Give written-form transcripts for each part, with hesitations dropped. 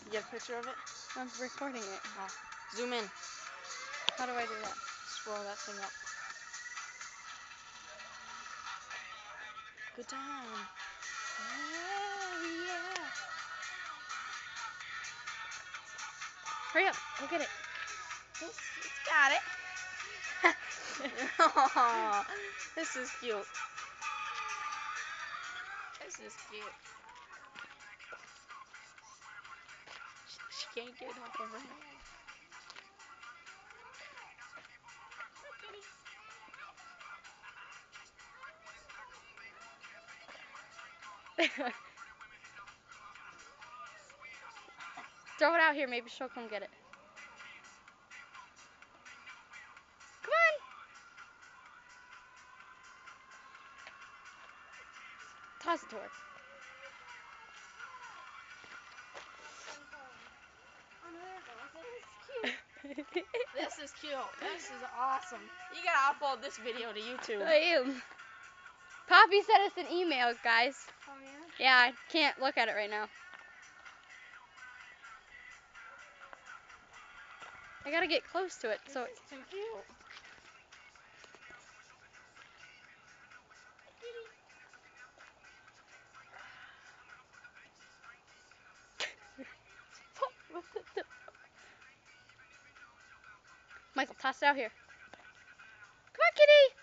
You get a picture of it? I'm recording it. Oh. Zoom in. How do I do that? Scroll that thing up. Good time. Yeah. Hurry up. Go get it. It's got it. Aww, this is cute. This is cute. She can't get it off of her hand. Throw it out here. Maybe she'll come get it. Come on. Toss it to her. This is cute. This is awesome. You gotta upload this video to YouTube. I am. Poppy sent us an email, guys. Oh, yeah? Yeah, I can't look at it right now. I gotta get close to it. So This is too cute. Michael, toss it out here. Come on, kitty.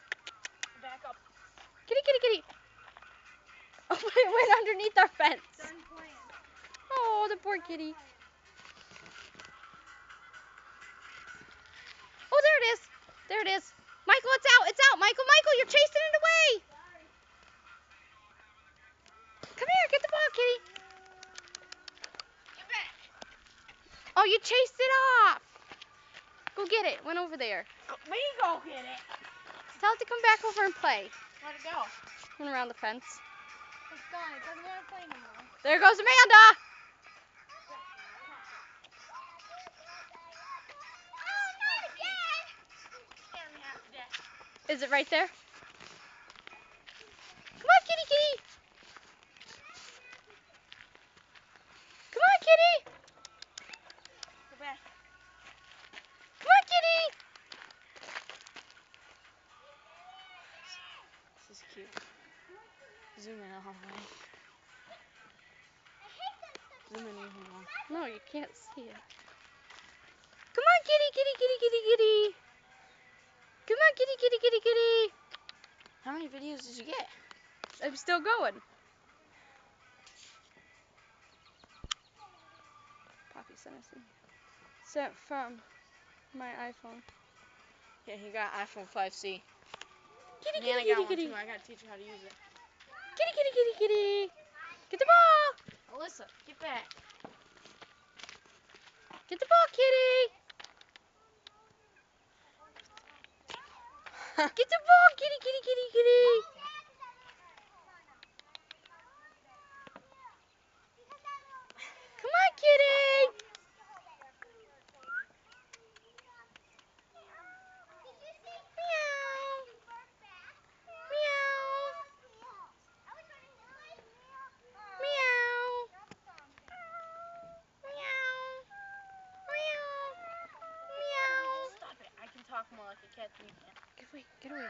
Back up. Kitty, kitty, kitty. Oh, it went underneath our fence. Done playing. Oh, the poor kitty. Oh, there it is. There it is. Michael, it's out. It's out. Michael, Michael, you're chasing it away. Come here. Get the ball, kitty. Get back. Oh, you chased it off. Go get it. Went over there. Me go get it. Tell it to come back over and play. Where'd it go? Went around the fence. It's gone. It doesn't want to play anymore. There goes Amanda. Is it right there? Come on, kitty, kitty. Come on, kitty. Go back. Come on, kitty. This is cute. Zoom in all the way. Zoom in even more. No, you can't see it. Come on, kitty, kitty, kitty, kitty, kitty. Come on, kitty, kitty, kitty, kitty. How many videos did you get? I'm still going. Poppy sent us an sent from my iPhone. Yeah, he got iPhone 5C. Kitty, And kitty, I got kitty, one kitty. too. I gotta teach you how to use it. Kitty, kitty, kitty, kitty. Get the ball. Alyssa, get back. Get the ball, kitty. Get the ball, kitty, kitty, kitty, kitty. Come on, kitty. Meow. Meow. Meow. Meow. Meow. Meow. Stop it. I can talk more like a cat than you can. Get away, get away.